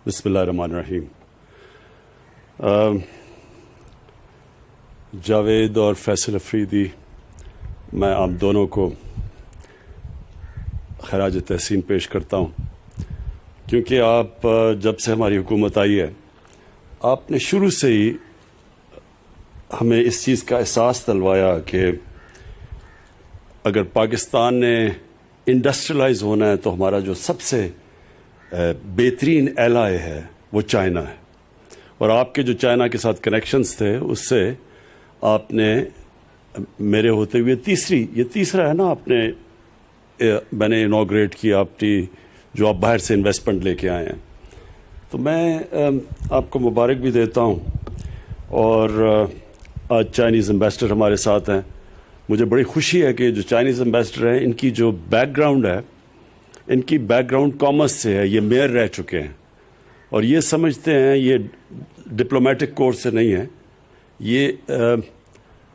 بسم اللہ الرحمن الرحیم. جاوید اور فیصل افریدی، میں آپ دونوں کو خراج تحسین پیش کرتا ہوں، کیونکہ آپ جب سے ہماری حکومت آئی ہے آپ نے شروع سے ہی ہمیں اس چیز کا احساس دلوایا کہ اگر پاکستان نے انڈسٹریلائز ہونا ہے تو ہمارا جو سب سے بہترین ایلائے ہے وہ چائنا ہے. اور آپ کے جو چائنا کے ساتھ کنیکشنز تھے اس سے آپ نے میرے ہوتے ہوئے تیسرا ہے نا آپ نے میں نے انوگریٹ کیا آپ کی جو آپ باہر سے انویسٹمنٹ لے کے آئے ہیں. تو میں آپ کو مبارک بھی دیتا ہوں. اور آج چائنیز امبیسڈر ہمارے ساتھ ہیں. مجھے بڑی خوشی ہے کہ جو چائنیز امبیسڈر ہیں ان کی جو بیک گراؤنڈ ہے، ان کی بیک گراؤنڈ کامرس سے ہے. یہ میئر رہ چکے ہیں اور یہ سمجھتے ہیں، یہ ڈپلومیٹک کورس سے نہیں ہے، یہ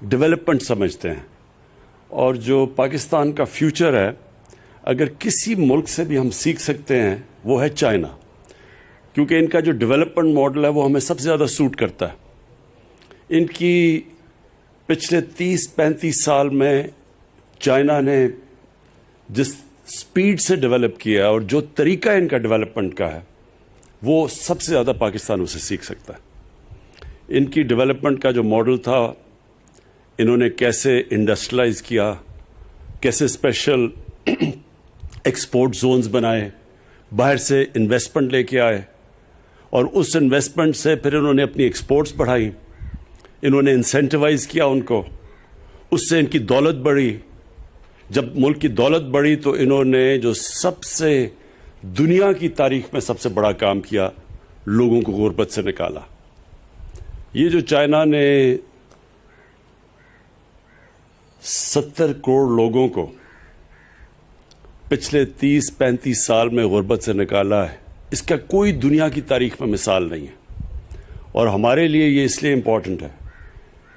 ڈیولپمنٹ سمجھتے ہیں. اور جو پاکستان کا فیوچر ہے اگر کسی ملک سے بھی ہم سیکھ سکتے ہیں وہ ہے چائنا، کیونکہ ان کا جو ڈیولپمنٹ ماڈل ہے وہ ہمیں سب سے زیادہ سوٹ کرتا ہے. ان کی پچھلے 30-35 سال میں چائنا نے جس سپیڈ سے ڈیولپ کیا اور جو طریقہ ان کا ڈیولپمنٹ کا ہے وہ سب سے زیادہ پاکستان اسے سیکھ سکتا ہے. ان کی ڈیولپمنٹ کا جو ماڈل تھا، انہوں نے کیسے انڈسٹریلائز کیا، کیسے اسپیشل ایکسپورٹ زونز بنائے، باہر سے انویسٹمنٹ لے کے آئے اور اس انویسٹمنٹ سے پھر انہوں نے اپنی ایکسپورٹس بڑھائی، انہوں نے انسینٹیوائز کیا ان کو، اس سے ان کی دولت بڑھی. جب ملک کی دولت بڑھی تو انہوں نے جو سب سے دنیا کی تاریخ میں سب سے بڑا کام کیا، لوگوں کو غربت سے نکالا. یہ جو چائنا نے 70 کروڑ لوگوں کو پچھلے 30-35 سال میں غربت سے نکالا ہے، اس کا کوئی دنیا کی تاریخ میں مثال نہیں ہے. اور ہمارے لیے یہ اس لیے امپورٹنٹ ہے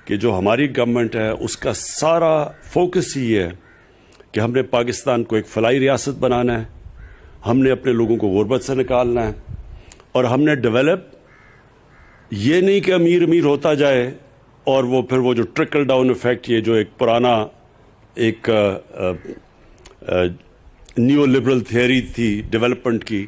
کہ جو ہماری گورنمنٹ ہے اس کا سارا فوکس ہی ہے کہ ہم نے پاکستان کو ایک فلاحی ریاست بنانا ہے، ہم نے اپنے لوگوں کو غربت سے نکالنا ہے، اور ہم نے ڈیولپ یہ نہیں کہ امیر امیر ہوتا جائے اور وہ پھر وہ جو ٹرکل ڈاؤن ایفیکٹ، یہ جو ایک پرانا ایک نیو لبرل تھیوری تھی ڈیولپمنٹ کی،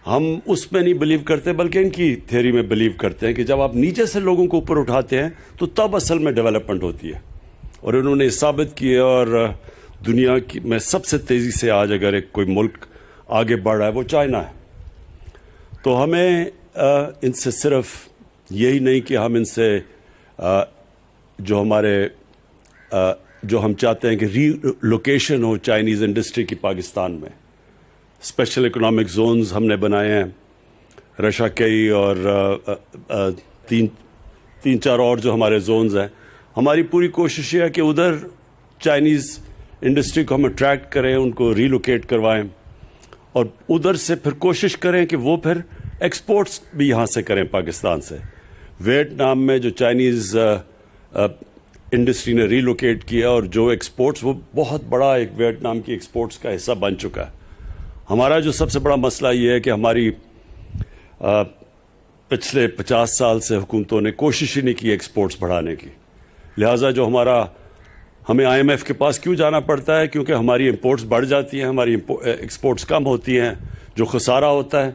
ہم اس میں نہیں بلیو کرتے بلکہ ان کی تھیوری میں بلیو کرتے ہیں کہ جب آپ نیچے سے لوگوں کو اوپر اٹھاتے ہیں تو تب اصل میں ڈیولپمنٹ ہوتی ہے. اور انہوں نے ثابت کیا، اور دنیا کی میں سب سے تیزی سے آج اگر ایک کوئی ملک آگے بڑھ رہا ہے وہ چائنا ہے. تو ہمیں ان سے صرف یہی نہیں کہ ہم ان سے جو ہمارے جو ہم چاہتے ہیں کہ ری لوکیشن ہو چائنیز انڈسٹری کی پاکستان میں، اسپیشل اکنامک زونز ہم نے بنائے ہیں، رشا کئی اور تین چار اور جو ہمارے زونز ہیں. ہماری پوری کوشش یہ ہے کہ ادھر چائنیز انڈسٹری کو ہم اٹریکٹ کریں، ان کو ری لوکیٹ کروائیں، اور ادھر سے پھر کوشش کریں کہ وہ پھر ایکسپورٹس بھی یہاں سے کریں پاکستان سے. ویتنام میں جو چائنیز انڈسٹری نے ری لوکیٹ کیا اور جو ایکسپورٹس، وہ بہت بڑا ایک ویتنام کی ایکسپورٹس کا حصہ بن چکا ہے. ہمارا جو سب سے بڑا مسئلہ یہ ہے کہ ہماری پچھلے 50 سال سے حکومتوں نے کوشش ہی نہیں کی ایکسپورٹس بڑھانے کی. لہٰذا جو ہمیں آئی ایم ایف کے پاس کیوں جانا پڑتا ہے؟ کیونکہ ہماری امپورٹس بڑھ جاتی ہیں، ہماری ایکسپورٹس کم ہوتی ہیں، جو خسارہ ہوتا ہے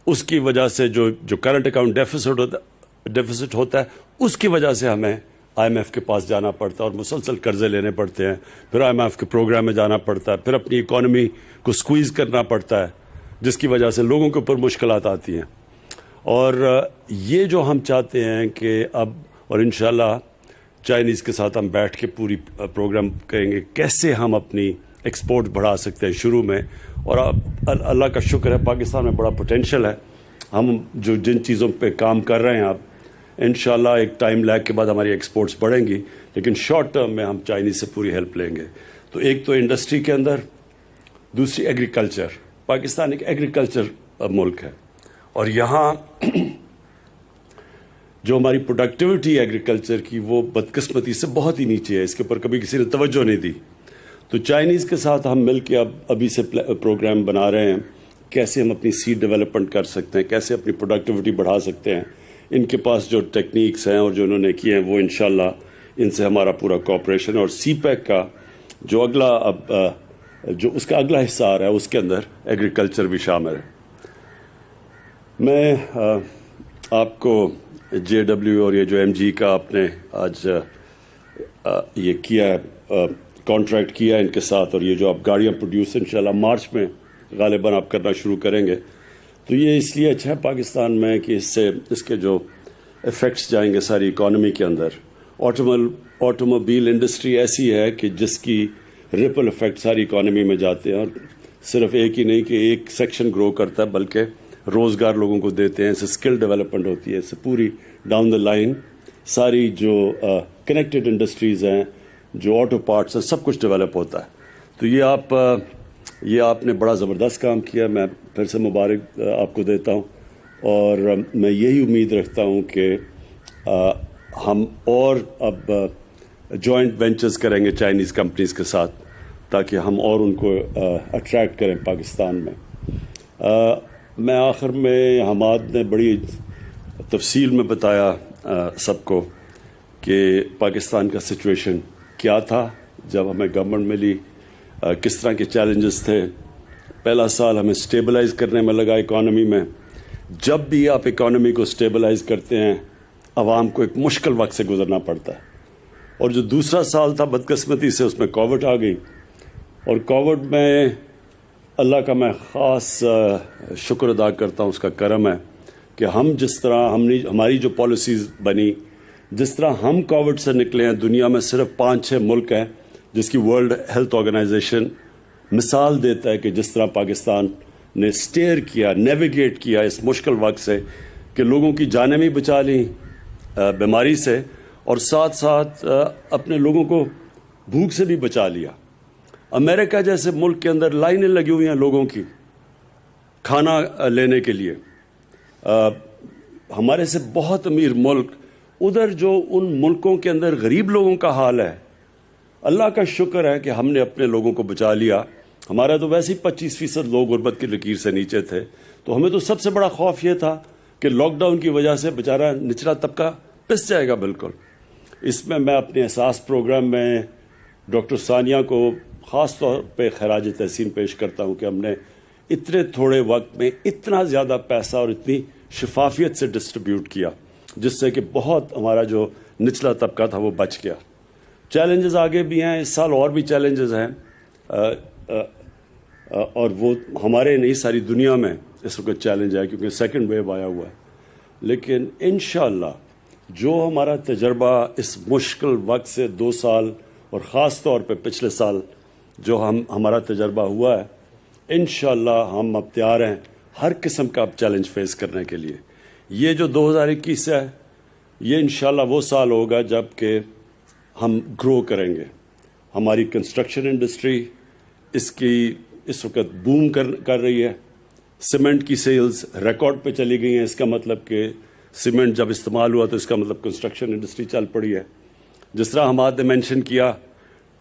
اس کی وجہ سے جو کرنٹ اکاؤنٹ ڈیفیسٹ ہوتا ہے اس کی وجہ سے ہمیں آئی ایم ایف کے پاس جانا پڑتا ہے اور مسلسل قرضے لینے پڑتے ہیں. پھر آئی ایم ایف کے پروگرام میں جانا پڑتا ہے، پھر اپنی اکانومی کو سکویز کرنا پڑتا ہے، جس کی وجہ سے لوگوں کے اوپر مشکلات آتی ہیں. اور یہ جو ہم چاہتے ہیں کہ اب، اور انشاءاللہ چائنیز کے ساتھ ہم بیٹھ کے پوری پروگرام کریں گے کیسے ہم اپنی ایکسپورٹ بڑھا سکتے ہیں شروع میں. اور اللہ کا شکر ہے پاکستان میں بڑا پوٹینشیل ہے. ہم جن چیزوں پہ کام کر رہے ہیں اب انشاءاللہ ایک ٹائم لیگ کے بعد ہماری ایکسپورٹس بڑھیں گی، لیکن شارٹ ٹرم میں ہم چائنیز سے پوری ہیلپ لیں گے. تو ایک تو انڈسٹری کے اندر، دوسری ایگریکلچر. پاکستان ایک ایگریکلچر ملک ہے اور یہاں جو ہماری پروڈکٹیوٹی ایگریکلچر کی وہ بدقسمتی سے بہت ہی نیچے ہے. اس کے اوپر کبھی کسی نے توجہ نہیں دی. تو چائنیز کے ساتھ ہم مل کے ابھی سے پروگرام بنا رہے ہیں کیسے ہم اپنی سیڈ ڈیولپمنٹ کر سکتے ہیں, کیسے اپنی پروڈکٹیوٹی بڑھا سکتے ہیں. ان کے پاس جو ٹیکنیکس ہیں اور جو انہوں نے کیے ہیں وہ انشاءاللہ ان سے ہمارا پورا کوآپریشن. اور سی پیک کا جو جو اس کا اگلا حصہ آ رہا ہے اس کے اندر ایگریکلچر بھی شامل ہے. میں آپ کو جے ڈبلیو اور یہ جو ایم جی کا آپ نے آج یہ کیا ہے, کانٹریکٹ کیا ہے ان کے ساتھ, اور یہ جو آپ گاڑیاں پروڈیوس انشاءاللہ مارچ میں غالباً آپ کرنا شروع کریں گے, تو یہ اس لیے اچھا ہے پاکستان میں کہ اس کے جو ایفیکٹس جائیں گے ساری اکانومی کے اندر. آٹوموبائل انڈسٹری ایسی ہے کہ جس کی ریپل ایفیکٹ ساری اکانومی میں جاتے ہیں, اور صرف ایک ہی نہیں کہ ایک سیکشن گرو کرتا ہے بلکہ روزگار لوگوں کو دیتے ہیں, اس سے اسکل ڈیولپمنٹ ہوتی ہے, اس سے پوری ڈاؤن دا لائن ساری جو کنیکٹڈ انڈسٹریز ہیں, جو آٹو پارٹس ہیں, سب کچھ ڈیولپ ہوتا ہے. تو یہ آپ نے بڑا زبردست کام کیا, میں پھر سے مبارک آپ کو دیتا ہوں, اور میں یہی امید رکھتا ہوں کہ ہم اور اب جوائنٹ وینچرز کریں گے چائنیز کمپنیز کے ساتھ تاکہ ہم اور ان کو اٹریکٹ کریں پاکستان میں. میں آخر میں حماد نے بڑی تفصیل میں بتایا سب کو کہ پاکستان کا سچویشن کیا تھا جب ہمیں گورنمنٹ ملی, کس طرح کے چیلنجز تھے. پہلا سال ہمیں سٹیبلائز کرنے میں لگا اکانومی میں. جب بھی آپ اکانومی کو سٹیبلائز کرتے ہیں عوام کو ایک مشکل وقت سے گزرنا پڑتا ہے, اور جو دوسرا سال تھا بدقسمتی سے اس میں کووڈ آ گئی, اور کووڈ میں اللہ کا میں خاص شکر ادا کرتا ہوں, اس کا کرم ہے کہ ہم جس طرح ہماری جو پالیسیز بنی, جس طرح ہم کووڈ سے نکلے ہیں, دنیا میں صرف 5-6 ملک ہیں جس کی ورلڈ ہیلتھ آرگنائزیشن مثال دیتا ہے کہ جس طرح پاکستان نے سٹیئر کیا, نیویگیٹ کیا اس مشکل وقت سے, کہ لوگوں کی جانیں بھی بچا لیں بیماری سے, اور ساتھ ساتھ اپنے لوگوں کو بھوک سے بھی بچا لیا. امریکہ جیسے ملک کے اندر لائنیں لگی ہوئی ہیں لوگوں کی کھانا لینے کے لیے. ہمارے سے بہت امیر ملک, ادھر جو ان ملکوں کے اندر غریب لوگوں کا حال ہے, اللہ کا شکر ہے کہ ہم نے اپنے لوگوں کو بچا لیا. ہمارا تو ویسے ہی 25% لوگ غربت کی لکیر سے نیچے تھے, تو ہمیں تو سب سے بڑا خوف یہ تھا کہ لاک ڈاؤن کی وجہ سے بیچارہ نچلا طبقہ پس جائے گا بالکل. اس میں اپنے احساس پروگرام میں ڈاکٹر ثانیہ کو خاص طور پہ خراج تحسین پیش کرتا ہوں کہ ہم نے اتنے تھوڑے وقت میں اتنا زیادہ پیسہ اور اتنی شفافیت سے ڈسٹریبیوٹ کیا, جس سے کہ بہت ہمارا جو نچلا طبقہ تھا وہ بچ گیا. چیلنجز آگے بھی ہیں, اس سال اور بھی چیلنجز ہیں, اور وہ ہمارے نہیں ساری دنیا میں اس وقت چیلنج ہے کیونکہ سیکنڈ ویو آیا ہوا ہے. لیکن انشاءاللہ جو ہمارا تجربہ اس مشکل وقت سے 2 سال اور خاص طور پہ پچھلے سال جو ہمارا تجربہ ہوا ہے, انشاءاللہ ہم اب تیار ہیں ہر قسم کا چیلنج فیس کرنے کے لیے. یہ جو 2021 ہے یہ انشاءاللہ وہ سال ہوگا جب کہ ہم گرو کریں گے. ہماری کنسٹرکشن انڈسٹری اس وقت بوم کر رہی ہے. سیمنٹ کی سیلز ریکارڈ پہ چلی گئی ہیں. اس کا مطلب کہ سیمنٹ جب استعمال ہوا تو اس کا مطلب کنسٹرکشن انڈسٹری چل پڑی ہے. جس طرح حماد نے مینشن کیا,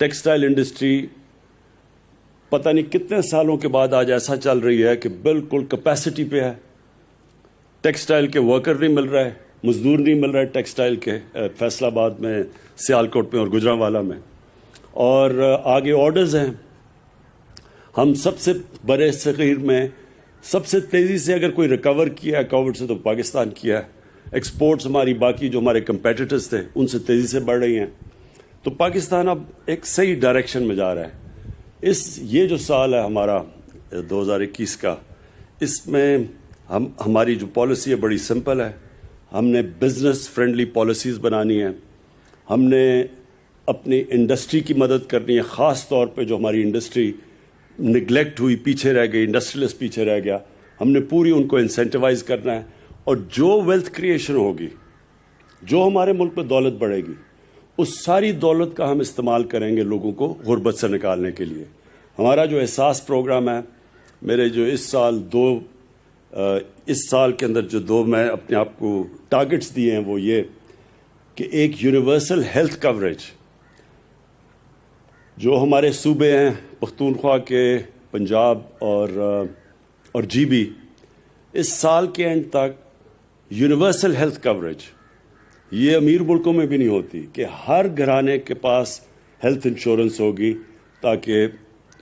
ٹیکسٹائل انڈسٹری پتہ نہیں کتنے سالوں کے بعد آج ایسا چل رہی ہے کہ بالکل کیپیسٹی پہ ہے. ٹیکسٹائل کے ورکر نہیں مل رہا ہے, مزدور نہیں مل رہا ہے ٹیکسٹائل کے, فیصل آباد میں, سیالکوٹ میں اور گجرانوالہ میں. اور آگے آرڈرز ہیں. ہم سب سے برے صغیر میں سب سے تیزی سے اگر کوئی ریکور کیا ہے کووڈ سے تو پاکستان کیا ہے. ایکسپورٹس ہماری باقی جو ہمارے کمپیٹیٹرز تھے ان سے تیزی سے بڑھ رہی ہیں. تو پاکستان اب ایک صحیح ڈائریکشن میں جا رہا ہے. یہ جو سال ہے ہمارا 2021 کا, اس میں ہماری جو پالیسی ہے بڑی سمپل ہے. ہم نے بزنس فرینڈلی پالیسیز بنانی ہیں. ہم نے اپنی انڈسٹری کی مدد کرنی ہے, خاص طور پہ جو ہماری انڈسٹری نگلیکٹ ہوئی, پیچھے رہ گئی, انڈسٹریلسٹ پیچھے رہ گیا, ہم نے پوری ان کو انسینٹیوائز کرنا ہے. اور جو ویلتھ کریشن ہوگی, جو ہمارے ملک میں دولت بڑھے گی, اس ساری دولت کا ہم استعمال کریں گے لوگوں کو غربت سے نکالنے کے لیے. ہمارا جو احساس پروگرام ہے, میرے جو اس سال کے اندر جو 2 میں اپنے آپ کو ٹارگٹس دیے ہیں وہ یہ کہ ایک یونیورسل ہیلتھ کوریج جو ہمارے صوبے ہیں پختونخوا کے, پنجاب اور جی بی اس سال کے اینڈ تک یونیورسل ہیلتھ کوریج، یہ امیر ملکوں میں بھی نہیں ہوتی کہ ہر گھرانے کے پاس ہیلتھ انشورنس ہوگی، تاکہ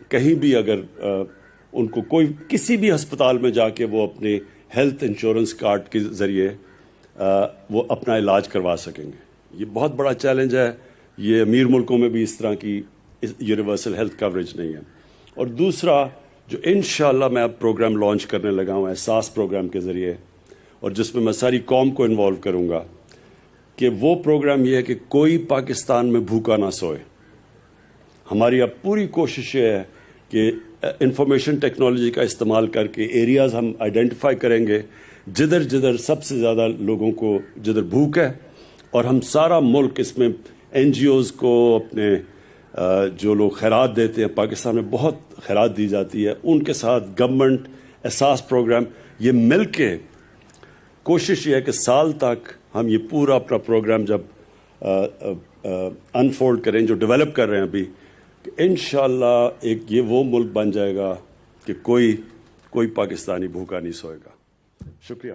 کہیں بھی اگر ان کو کوئی کسی بھی ہسپتال میں جا کے وہ اپنے ہیلتھ انشورنس کارڈ کے ذریعے وہ اپنا علاج کروا سکیں گے۔ یہ بہت بڑا چیلنج ہے، یہ امیر ملکوں میں بھی اس طرح کی یونیورسل ہیلتھ کوریج نہیں ہے۔ اور دوسرا جو انشاءاللہ میں اب پروگرام لانچ کرنے لگا ہوں احساس پروگرام کے ذریعے، اور جس میں میں ساری قوم کو انوالو کروں گا، کہ وہ پروگرام یہ ہے کہ کوئی پاکستان میں بھوکا نہ سوئے۔ ہماری اب پوری کوشش یہ ہے کہ انفارمیشن ٹیکنالوجی کا استعمال کر کے ایریاز ہم آئیڈینٹیفائی کریں گے جدھر جدھر سب سے زیادہ لوگوں کو جدھر بھوک ہے، اور ہم سارا ملک اس میں این جی اوز کو، اپنے جو لوگ خیرات دیتے ہیں، پاکستان میں بہت خیرات دی جاتی ہے، ان کے ساتھ گورنمنٹ احساس پروگرام، یہ مل کے کوشش یہ ہے کہ سال تک ہم یہ پورا اپنا پروگرام جب انفولڈ کریں، جو ڈیولپ کر رہے ہیں ابھی، کہ انشاءاللہ ایک یہ وہ ملک بن جائے گا کہ کوئی پاکستانی بھوکا نہیں سوئے گا۔ شکریہ۔